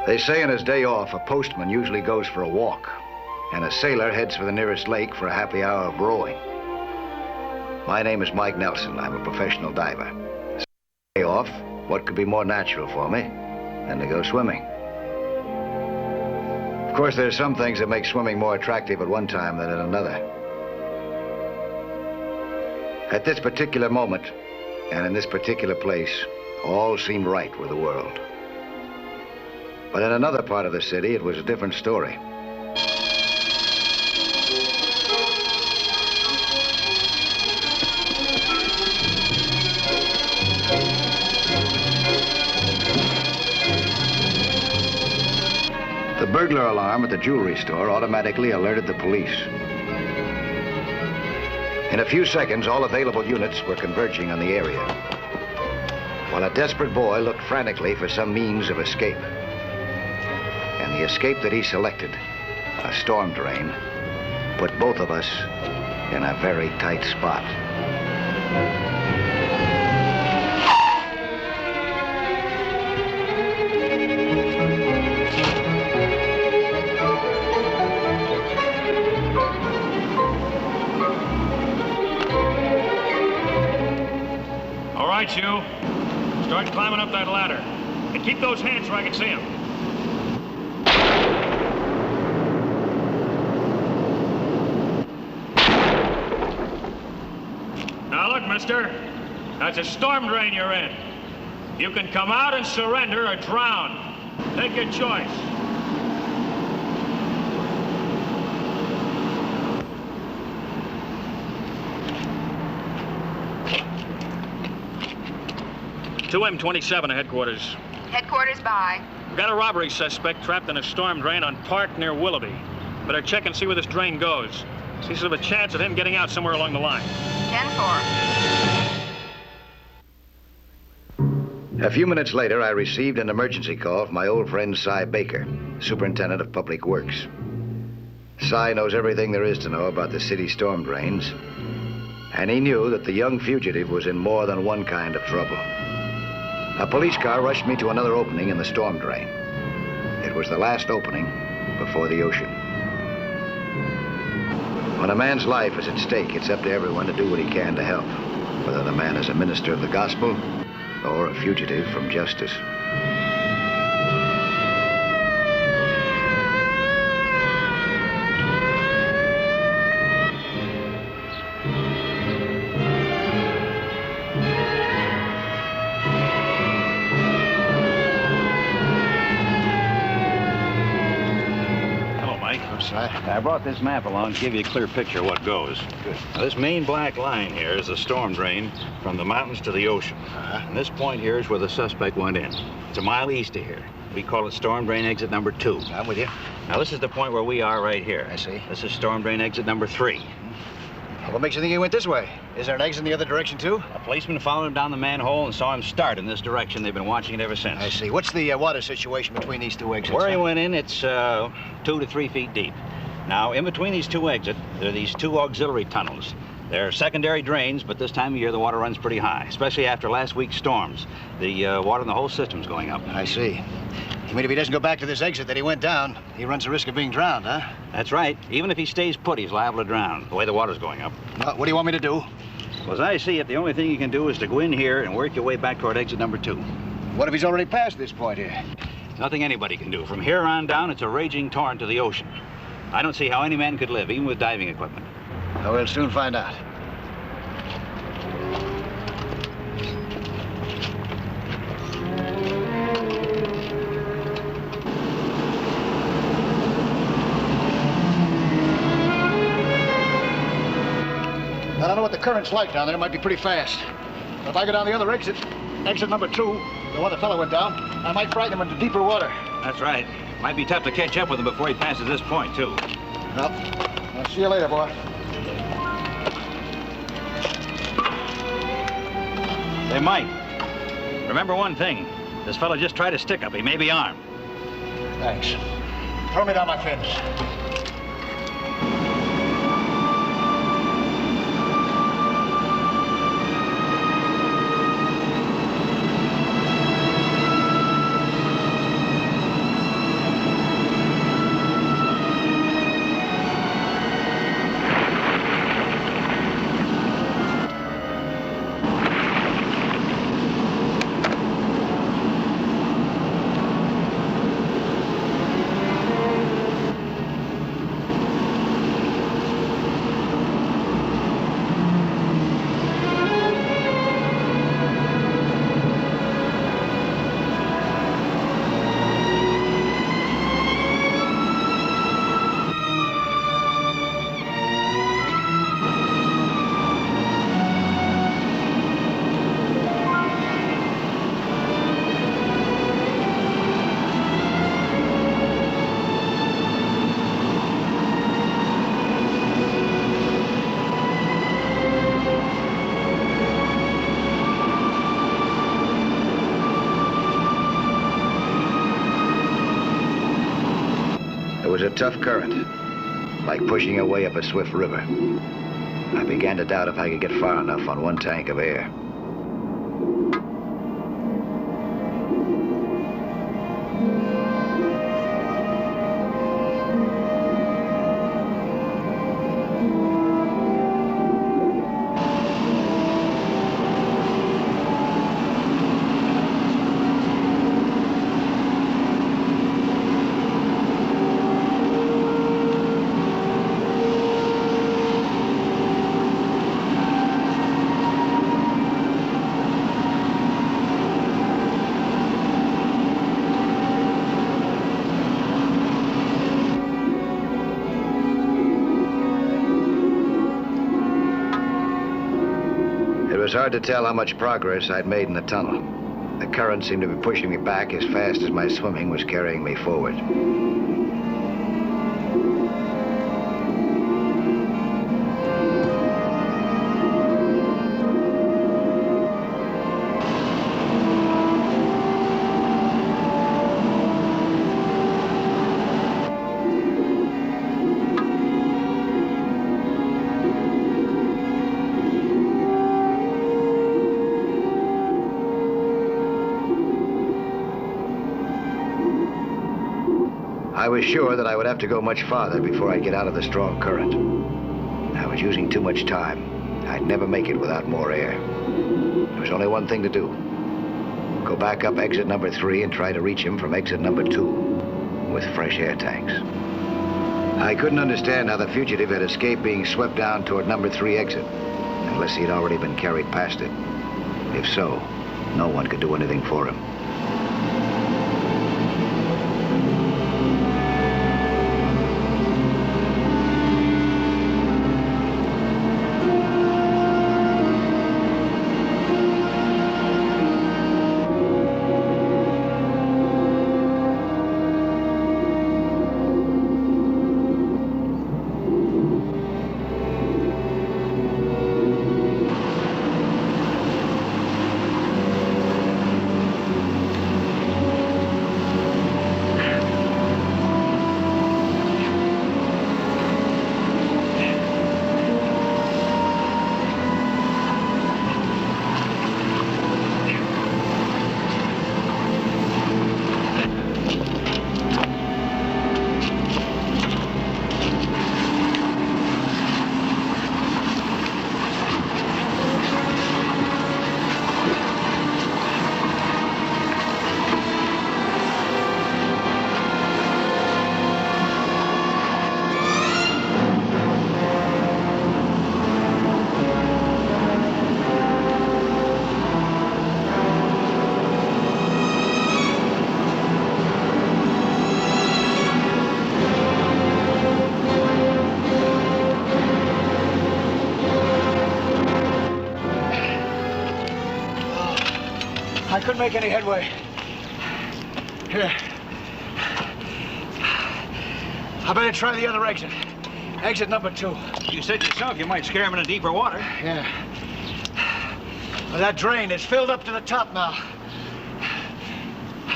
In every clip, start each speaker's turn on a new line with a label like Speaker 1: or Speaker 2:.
Speaker 1: They say on his day off, a postman usually goes for a walk, and a sailor heads for the nearest lake for a happy hour of rowing. My name is Mike Nelson. I'm a professional diver. So day off, what could be more natural for me than to go swimming? Of course, there's some things that make swimming more attractive at one time than at another. At this particular moment, and in this particular place, all seemed right with the world. But in another part of the city, it was a different story. The burglar alarm at the jewelry store automatically alerted the police. In a few seconds, all available units were converging on the area, while a desperate boy looked frantically for some means of escape. And the escape that he selected, a storm drain, put both of us in a very tight spot.
Speaker 2: All right, you. Start climbing up that ladder. And keep those hands so I can see them. Now look, mister. That's a storm drain you're in. You can come out and surrender or drown. Take your choice. Two M27 to headquarters.
Speaker 3: Headquarters by?
Speaker 2: We've got a robbery suspect trapped in a storm drain on Park near Willoughby. Better check and see where this drain goes. See sort of a chance of him getting out somewhere along the line.
Speaker 3: 10-4.
Speaker 1: A few minutes later, I received an emergency call from my old friend Cy Baker, Superintendent of Public Works. Cy knows everything there is to know about the city storm drains, and he knew that the young fugitive was in more than one kind of trouble. A police car rushed me to another opening in the storm drain. It was the last opening before the ocean. When a man's life is at stake, it's up to everyone to do what he can to help, whether the man is a minister of the gospel or a fugitive from justice.
Speaker 4: I brought this map along to give you a clear picture of what goes.
Speaker 1: Good.
Speaker 4: Now, this main black line here is the storm drain from the mountains to the ocean. And this point here is where the suspect went in. It's a mile east of here. We call it storm drain exit number 2.
Speaker 1: I'm with you.
Speaker 4: Now, this is the point where we are right here.
Speaker 1: I see.
Speaker 4: This is storm drain exit number 3.
Speaker 1: What makes you think he went this way? Is there an exit in the other direction, too?
Speaker 4: A policeman followed him down the manhole and saw him start in this direction. They've been watching it ever since.
Speaker 1: I see. What's the water situation between these two exits?
Speaker 4: Where he went in, it's 2 to 3 feet deep. Now, in between these two exits, there are these 2 auxiliary tunnels. They're secondary drains, but this time of year, the water runs pretty high, especially after last week's storms. The water in the whole system's going up.
Speaker 1: I see. You mean if he doesn't go back to this exit that he went down, he runs the risk of being drowned, huh?
Speaker 4: That's right. Even if he stays put, he's liable to drown, the way the water's going up.
Speaker 1: What do you want me to do?
Speaker 4: Well, as I see it, the only thing you can do is to go in here and work your way back toward exit number 2.
Speaker 1: What if he's already past this point here?
Speaker 4: Nothing anybody can do. From here on down, it's a raging torrent to the ocean. I don't see how any man could live, even with diving equipment.
Speaker 1: Well, we'll soon find out. I don't know what the current's like down there. It might be pretty fast. But if I go down the other exit, exit number 2, the one the fellow went down, I might frighten him into deeper water.
Speaker 4: That's right. Might be tough to catch up with him before he passes this point, too.
Speaker 1: Well, I'll see you later, boy.
Speaker 4: Hey, Mike, remember one thing. This fellow just tried to stick up. He may be armed.
Speaker 1: Thanks. Throw me down my fins. was a tough current, like pushing your way up a swift river. I began to doubt if I could get far enough on one tank of air. It was hard to tell how much progress I'd made in the tunnel. The current seemed to be pushing me back as fast as my swimming was carrying me forward. I was sure that I would have to go much farther before I'd get out of the strong current. I was using too much time. I'd never make it without more air. There was only one thing to do. Go back up exit number 3 and try to reach him from exit number 2 with fresh air tanks. I couldn't understand how the fugitive had escaped being swept down toward number 3 exit, unless he'd already been carried past it. If so, no one could do anything for him.
Speaker 3: I couldn't make any headway. Here. I better try the other exit. Exit number 2.
Speaker 4: You said yourself you might scare him into deeper water.
Speaker 3: Yeah. Well, that drain is filled up to the top now.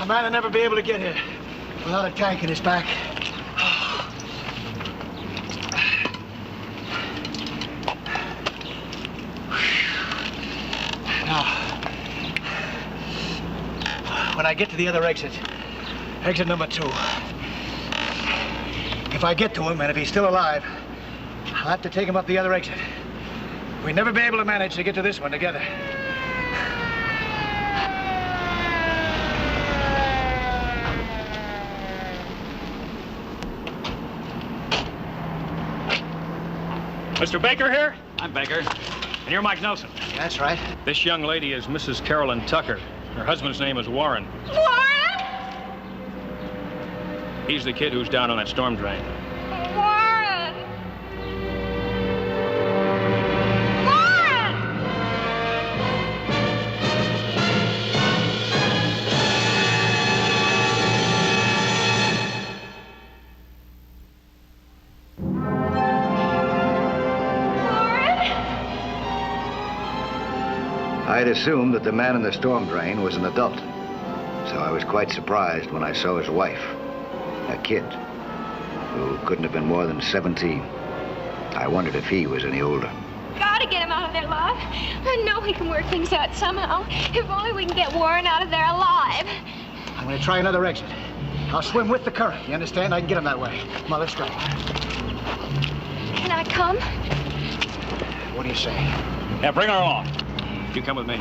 Speaker 3: A man will never be able to get here without a tank in his back. Now, when I get to the other exit, exit number 2, if I get to him and if he's still alive, I'll have to take him up the other exit. We'd never be able to manage to get to this one together.
Speaker 2: Mr. Baker here?
Speaker 4: I'm Baker.
Speaker 2: And you're Mike Nelson.
Speaker 3: That's right.
Speaker 2: This young lady is Mrs. Carolyn Tucker. Her husband's name is Warren.
Speaker 5: Warren?
Speaker 2: He's the kid who's down on that storm drain.
Speaker 5: Warren! Warren!
Speaker 1: I'd assumed that the man in the storm drain was an adult, so I was quite surprised when I saw his wife, a kid, who couldn't have been more than 17. I wondered if he was any older.
Speaker 5: Gotta get him out of there alive. I know we can work things out somehow. If only we can get Warren out of there alive.
Speaker 3: I'm going to try another exit. I'll swim with the current. You understand? I can get him that way. Come on, let's go.
Speaker 5: Can I come?
Speaker 3: What do you say?
Speaker 2: Yeah, bring her along. You come with me.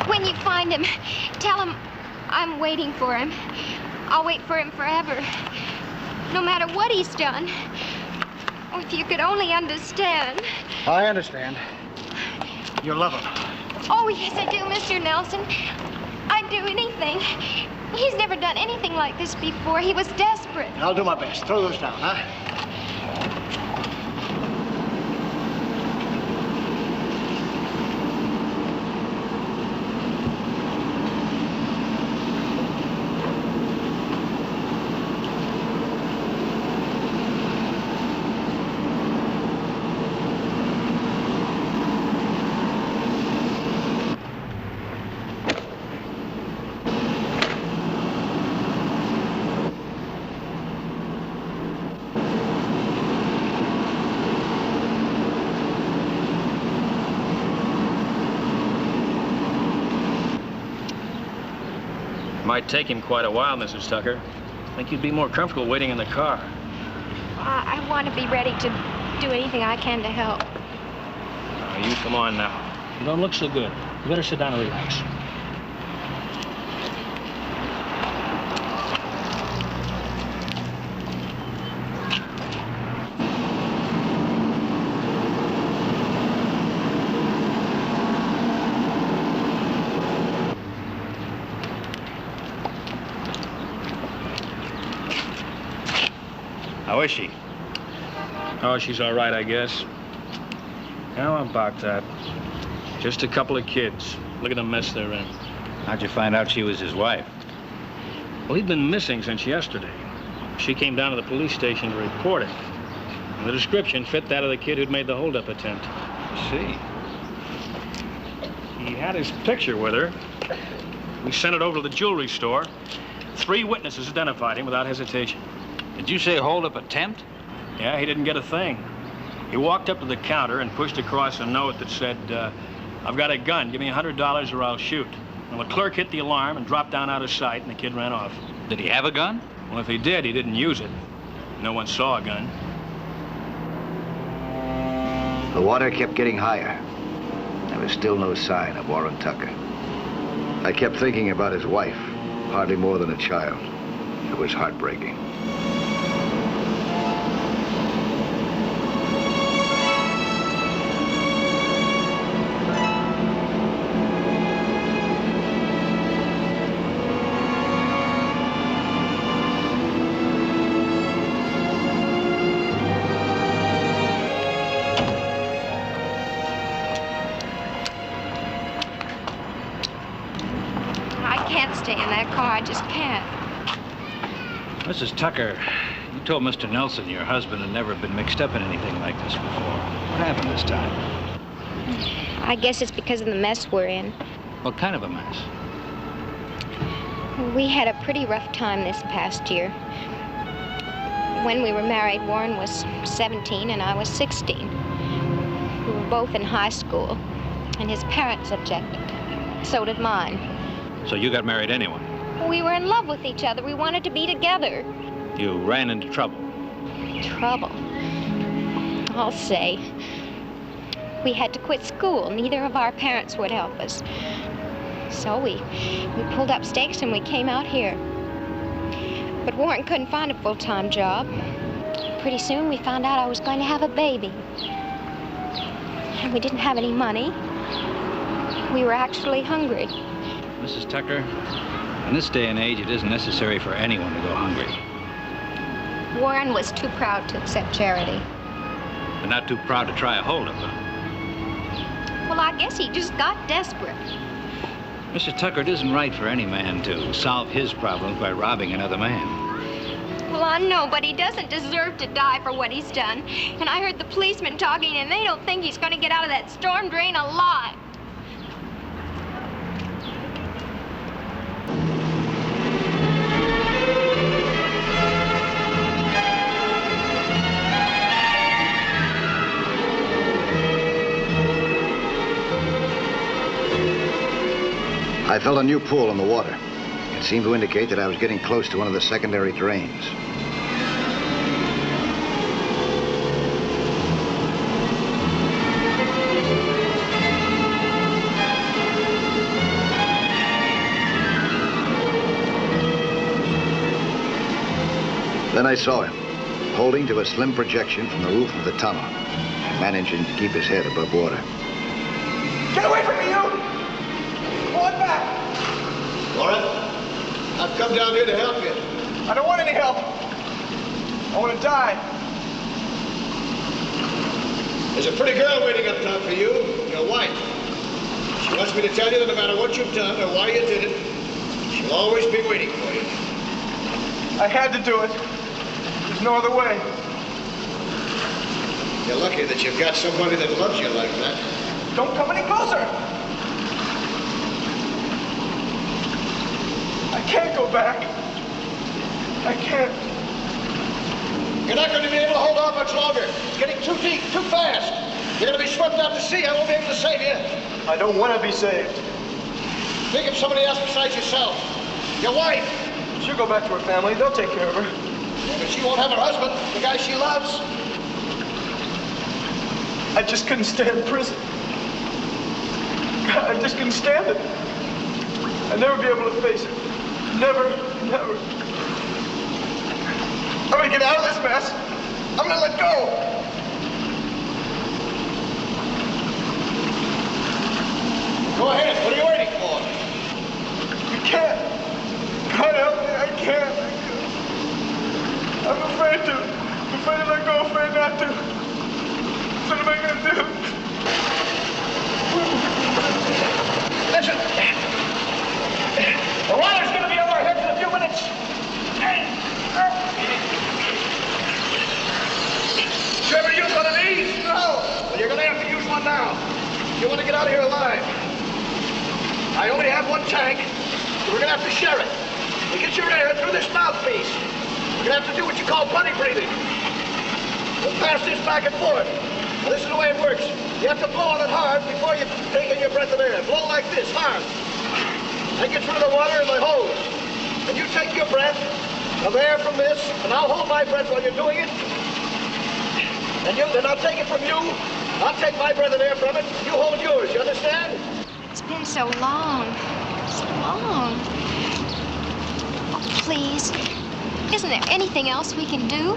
Speaker 5: When you find him, tell him I'm waiting for him. I'll wait for him forever. No matter what he's done. Oh, if you could only understand.
Speaker 3: I understand. You love him.
Speaker 5: Oh, yes, I do, Mr. Nelson. I'd do anything. He's never done anything like this before. He was desperate.
Speaker 3: I'll do my best. Throw those down, huh?
Speaker 2: Might take him quite a while, Mrs. Tucker. I think you'd be more comfortable waiting in the car.
Speaker 5: I want to be ready to do anything I can to help.
Speaker 2: You come on now. You don't look so good. You better sit down and relax.
Speaker 4: How is she?
Speaker 2: Oh, she's all right, I guess. How about that? Just a couple of kids. Look at the mess they're in.
Speaker 4: How'd you find out she was his wife?
Speaker 2: Well, he'd been missing since yesterday. She came down to the police station to report it. And the description fit that of the kid who'd made the holdup attempt.
Speaker 4: See.
Speaker 2: He had his picture with her. We sent it over to the jewelry store. 3 witnesses identified him without hesitation.
Speaker 4: Did you say hold-up attempt?
Speaker 2: Yeah, he didn't get a thing. He walked up to the counter and pushed across a note that said, I've got a gun. Give me $100 or I'll shoot. Well, the clerk hit the alarm and dropped down out of sight, and the kid ran off.
Speaker 4: Did he have a gun?
Speaker 2: Well, if he did, he didn't use it. No one saw a gun.
Speaker 1: The water kept getting higher. There was still no sign of Warren Tucker. I kept thinking about his wife, hardly more than a child. It was heartbreaking.
Speaker 5: I just can't.
Speaker 4: Mrs. Tucker, you told Mr. Nelson your husband had never been mixed up in anything like this before. What happened this time?
Speaker 5: I guess it's because of the mess we're in.
Speaker 4: What kind of a mess?
Speaker 5: We had a pretty rough time this past year. When we were married, Warren was 17 and I was 16. We were both in high school, and his parents objected. So did mine.
Speaker 4: So you got married anyway?
Speaker 5: We were in love with each other. We wanted to be together.
Speaker 4: You ran into trouble?
Speaker 5: Trouble? I'll say. We had to quit school. Neither of our parents would help us. So we pulled up stakes and we came out here. But Warren couldn't find a full-time job. Pretty soon we found out I was going to have a baby. And we didn't have any money. We were actually hungry.
Speaker 4: Mrs. Tucker, in this day and age, it isn't necessary for anyone to go hungry.
Speaker 5: Warren was too proud to accept charity.
Speaker 4: but not too proud to try a holdup, huh?
Speaker 5: Well, I guess he just got desperate.
Speaker 4: Mr. Tucker, it isn't right for any man to solve his problems by robbing another man.
Speaker 5: Well, I know, but he doesn't deserve to die for what he's done. And I heard the policemen talking, and they don't think he's going to get out of that storm drain alive.
Speaker 1: I felt a new pull in the water. It seemed to indicate that I was getting close to one of the secondary drains. Then I saw him, holding to a slim projection from the roof of the tunnel, managing to keep his head above water.
Speaker 3: Get away from me, you! Fall back!
Speaker 6: Laura, I've come down here to help you.
Speaker 3: I don't want any help. I want to die.
Speaker 6: There's a pretty girl waiting up top for you, your wife. She wants me to tell you that no matter what you've done or why you did it, she'll always be waiting for you.
Speaker 3: I had to do it. There's no other way.
Speaker 6: You're lucky that you've got somebody that loves you like that.
Speaker 3: Don't come any closer. I can't go back. I can't.
Speaker 6: You're not going to be able to hold on much longer. It's getting too deep, too fast. You're going to be swept out to sea. I won't be able to save you.
Speaker 3: I don't want to be saved.
Speaker 6: Think of somebody else besides yourself. Your wife.
Speaker 3: She'll go back to her family. They'll take care of her.
Speaker 6: Yeah, but she won't have her husband, the guy she loves.
Speaker 3: I just couldn't stand prison. I just couldn't stand it. I'd never be able to face it. Never, never. I'm gonna get out of this mess. I'm gonna let go.
Speaker 6: Go ahead. What are you waiting for?
Speaker 3: You can't. God help me. I can't. I'm afraid to. I'm afraid to let go. Afraid not to. What am I gonna do?
Speaker 6: Listen. The water's gonna be over our heads in a few minutes. You ever use one of these? No. Well, you're gonna have to use one now. You want to get out of here alive. I only have one tank, so we're gonna have to share it. You get your air through this mouthpiece. We're gonna have to do what you call bunny breathing. We'll pass this back and forth. Now, this is the way it works. You have to blow on it hard before you take in your breath of air. Blow like this, hard. That gets rid of the water in the hose. And you take your breath of air from this, and I'll hold my breath while you're doing it. And then I'll take it from you. I'll take my breath of air from it. You hold yours, you understand?
Speaker 5: It's been so long. So long. Oh, please. Isn't there anything else we can do?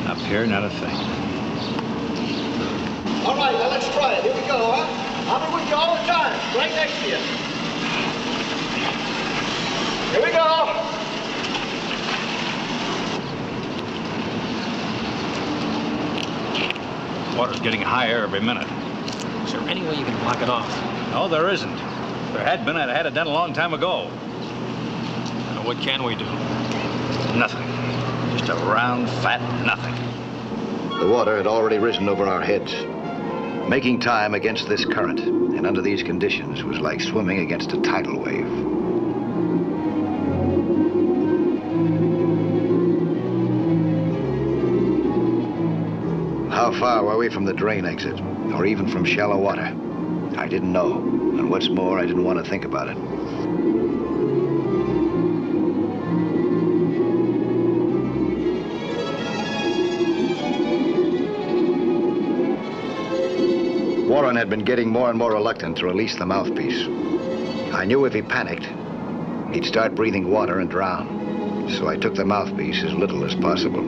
Speaker 4: Up here, not a thing.
Speaker 6: All right, now let's try it. Here we go, huh? I'll be with you all the time, right next to you. Here we go.
Speaker 4: Water's getting higher every minute.
Speaker 2: Is there any way you can block it off?
Speaker 4: No, there isn't. If there had been, I'd have had it done a long time ago.
Speaker 2: What can we do?
Speaker 4: Nothing. Just a round, fat nothing.
Speaker 1: The water had already risen over our heads. Making time against this current and under these conditions was like swimming against a tidal wave. How far were we from the drain exit, or even from shallow water? I didn't know, and what's more, I didn't want to think about it. Warren had been getting more and more reluctant to release the mouthpiece. I knew if he panicked, he'd start breathing water and drown. So I took the mouthpiece as little as possible.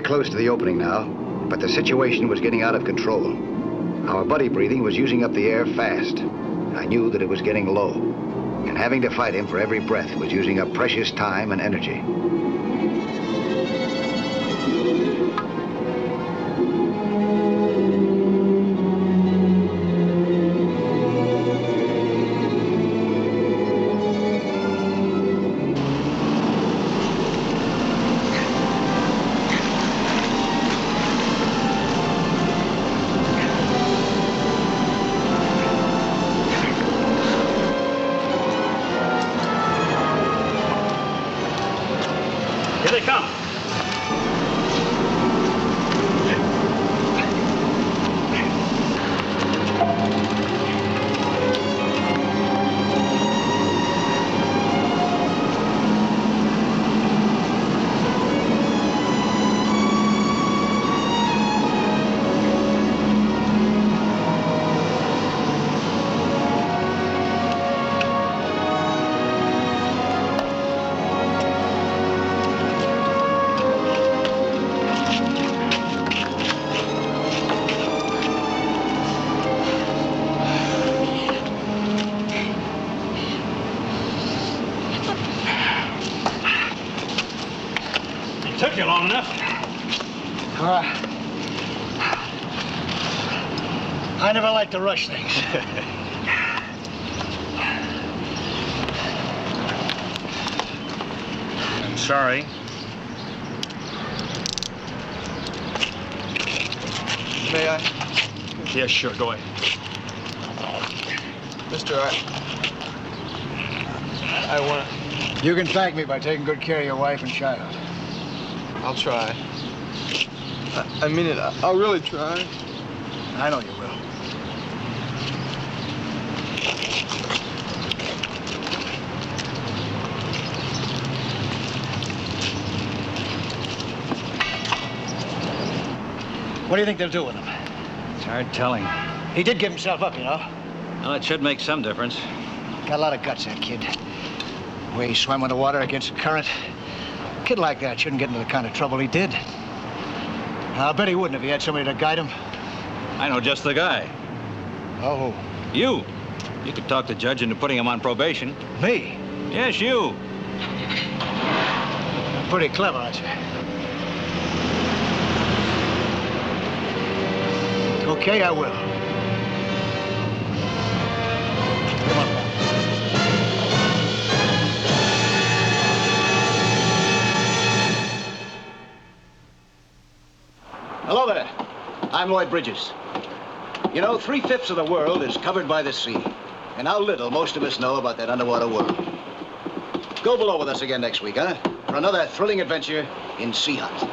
Speaker 1: very close to the opening now, but the situation was getting out of control. Our buddy breathing was using up the air fast. I knew that it was getting low, and having to fight him for every breath was using up precious time and energy.
Speaker 2: Here they come. Took you long enough.
Speaker 3: I never like to rush things.
Speaker 2: I'm sorry.
Speaker 7: May I?
Speaker 2: Yeah, sure, go ahead.
Speaker 7: Mister, I want to...
Speaker 3: You can thank me by taking good care of your wife and child.
Speaker 7: I'll try. I mean it. I'll really try.
Speaker 3: I know you will. What do you think they'll do with him?
Speaker 4: It's hard telling.
Speaker 3: He did give himself up, you know.
Speaker 4: Well, it should make some difference.
Speaker 3: Got a lot of guts, that kid. The way he swam in the water against the current. A kid like that shouldn't get into the kind of trouble he did. I'll bet he wouldn't if he had somebody to guide him.
Speaker 4: I know just the guy.
Speaker 3: Oh,
Speaker 4: You. You could talk the judge into putting him on probation.
Speaker 3: me?
Speaker 4: Yes, you.
Speaker 3: Pretty clever, aren't you? Okay, I will. Come on, pal.
Speaker 1: Hello there. I'm Lloyd Bridges. You know, 3/5 of the world is covered by the sea. And how little most of us know about that underwater world. Go below with us again next week, huh? For another thrilling adventure in Sea Hunt.